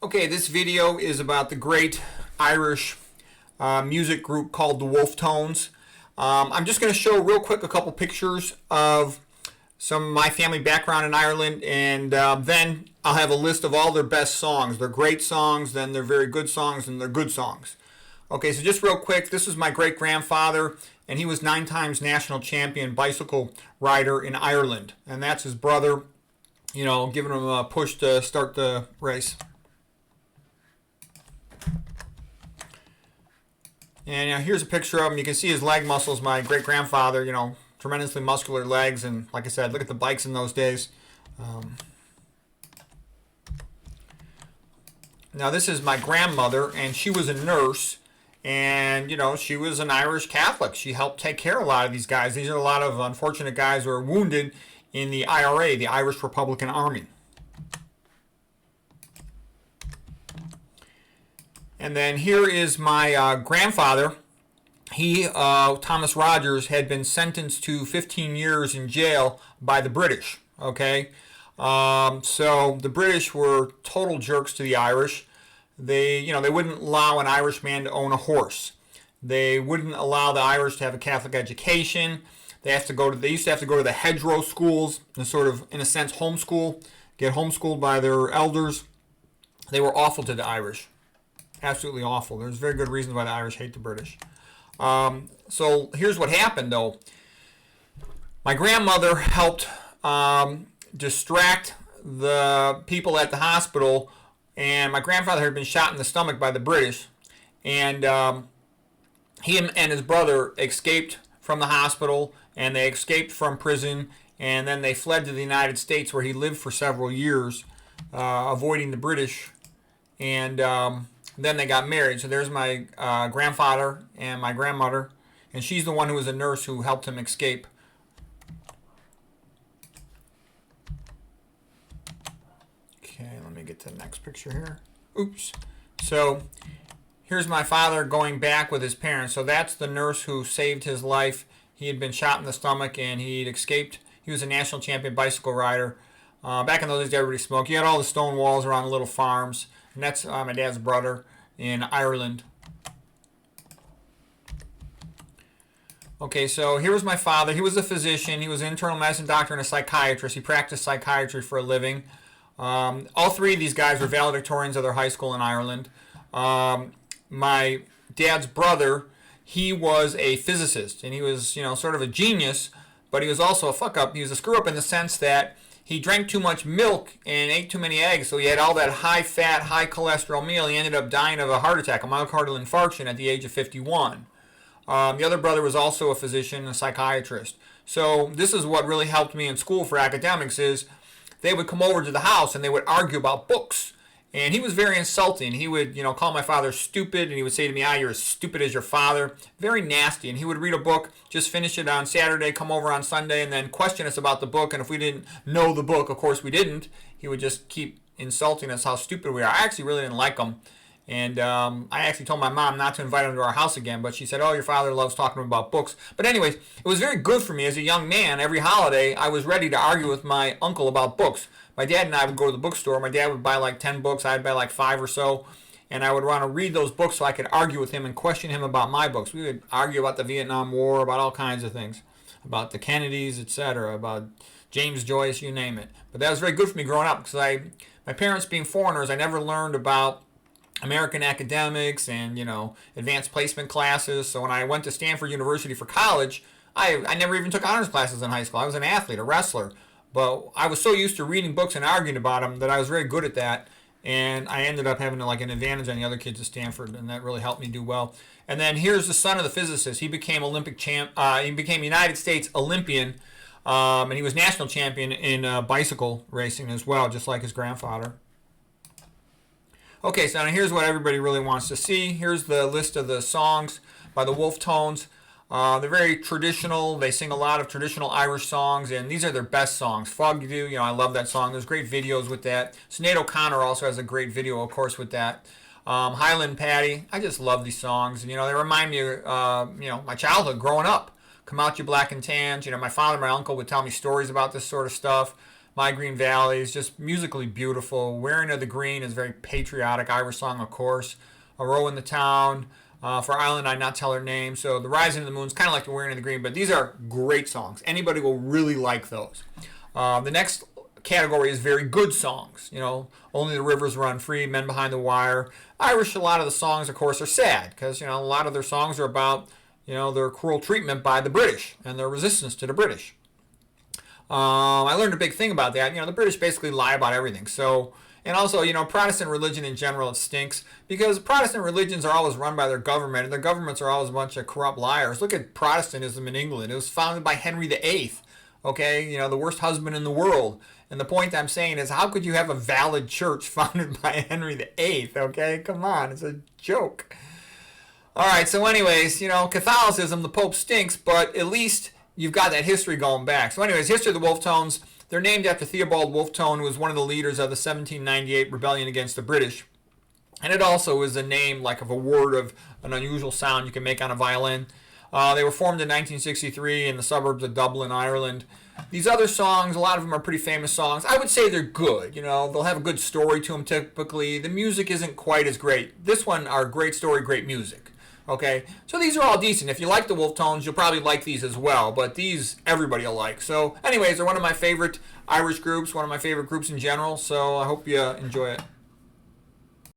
Okay, this video is about the great Irish music group called the Wolfe Tones. I'm just going to show real quick a couple pictures of some of my family background in Ireland, and then I'll have a list of all their best songs. They're great songs, then they're very good songs, and they're good songs. Okay, so just real quick, this is my great-grandfather, and he was 9 times national champion bicycle rider in Ireland, and that's his brother, you know, giving him a push to start the race. And here's a picture of him. You can see his leg muscles. My great-grandfather, tremendously muscular legs. And like I said, look at the bikes in those days. Now this is my grandmother, and she was a nurse. And, she was an Irish Catholic. She helped take care of a lot of these guys. These are a lot of unfortunate guys who are wounded in the IRA, the Irish Republican Army. And then here is my grandfather. He, Thomas Rogers, had been sentenced to 15 years in jail by the British. Okay, so the British were total jerks to the Irish. They wouldn't allow an Irishman to own a horse. They wouldn't allow the Irish to have a Catholic education. They used to have to go to the hedgerow schools and sort of, in a sense, get homeschooled by their elders. They were awful to the Irish. Absolutely awful. There's very good reasons why the Irish hate the British. So here's what happened, though. My grandmother helped distract the people at the hospital, and my grandfather had been shot in the stomach by the British, and he and his brother escaped from the hospital, and they escaped from prison, and then they fled to the United States, where he lived for several years, avoiding the British, and then they got married. So there's my grandfather and my grandmother, and she's the one who was a nurse who helped him escape. Okay, let me get to the next picture here. Oops. So here's my father going back with his parents. So that's the nurse who saved his life. He had been shot in the stomach, and he'd escaped. He was a national champion bicycle rider. Back in those days, everybody smoked. You had all the stone walls around the little farms. And that's my dad's brother in Ireland. Okay, so here was my father. He was a physician. He was an internal medicine doctor and a psychiatrist. He practiced psychiatry for a living. All 3 of these guys were valedictorians of their high school in Ireland. My dad's brother, he was a physicist, and he was, sort of a genius, but he was also a fuck-up. He was a screw-up in the sense that he drank too much milk and ate too many eggs, so he had all that high-fat, high-cholesterol meal. He ended up dying of a heart attack, a myocardial infarction, at the age of 51. The other brother was also a physician, a psychiatrist. So this is what really helped me in school for academics is they would come over to the house and they would argue about books. And he was very insulting. He would, call my father stupid, and he would say to me, you're as stupid as your father. Very nasty. And he would read a book, just finish it on Saturday, come over on Sunday, and then question us about the book. And if we didn't know the book, of course we didn't, he would just keep insulting us how stupid we are. I actually really didn't like him. And I actually told my mom not to invite him to our house again, but she said, your father loves talking about books. But anyways, it was very good for me as a young man. Every holiday, I was ready to argue with my uncle about books. My dad and I would go to the bookstore. My dad would buy like 10 books. I'd buy like 5 or so. And I would want to read those books so I could argue with him and question him about my books. We would argue about the Vietnam War, about all kinds of things, about the Kennedys, etc., about James Joyce, you name it. But that was very good for me growing up because my parents being foreigners, I never learned about American academics and, advanced placement classes. So when I went to Stanford University for college, I never even took honors classes in high school. I was an athlete, a wrestler. But I was so used to reading books and arguing about them that I was very good at that. And I ended up having an advantage on the other kids at Stanford, and that really helped me do well. And then here's the son of the physicist. He became Olympic champ. He became United States Olympian, and he was national champion in bicycle racing as well, just like his grandfather. Okay, so now here's what everybody really wants to see. Here's the list of the songs by the Wolfe Tones. They're very traditional. They sing a lot of traditional Irish songs, and these are their best songs. Fog You, I love that song. There's great videos with that. Sinead O'Connor also has a great video, of course, with that. Highland Patty, I just love these songs. And, they remind me of, my childhood growing up. Come Out You Black and Tans. My father and my uncle would tell me stories about this sort of stuff. My Green Valley is just musically beautiful. Wearing of the Green is a very patriotic Irish song, of course. A Row in the Town. For Ireland, I'd Not Tell Her Name. So The Rising of the Moon is kind of like The Wearing of the Green, but these are great songs. Anybody will really like those. The next category is very good songs. Only the Rivers Run Free, Men Behind the Wire. Irish, a lot of the songs, of course, are sad because, a lot of their songs are about, their cruel treatment by the British and their resistance to the British. I learned a big thing about that. The British basically lie about everything. So, and also, Protestant religion in general, it stinks because Protestant religions are always run by their government, and their governments are always a bunch of corrupt liars. Look at Protestantism in England. It was founded by Henry VIII. Okay, the worst husband in the world. And the point I'm saying is, how could you have a valid church founded by Henry VIII? Okay, come on, it's a joke. All right, so anyways, Catholicism, the Pope stinks, but at least you've got that history going back. So anyways, history of the Wolfe Tones. They're named after Theobald Wolfe Tone, who was one of the leaders of the 1798 rebellion against the British. And it also is a name like of a word of an unusual sound you can make on a violin. They were formed in 1963 in the suburbs of Dublin, Ireland. These other songs, a lot of them are pretty famous songs. I would say they're good. They'll have a good story to them typically. The music isn't quite as great. This one are great story, great music. Okay, so these are all decent. If you like the Wolfe Tones, you'll probably like these as well. But these, everybody will like. So anyways, they're one of my favorite Irish groups, one of my favorite groups in general. So I hope you enjoy it.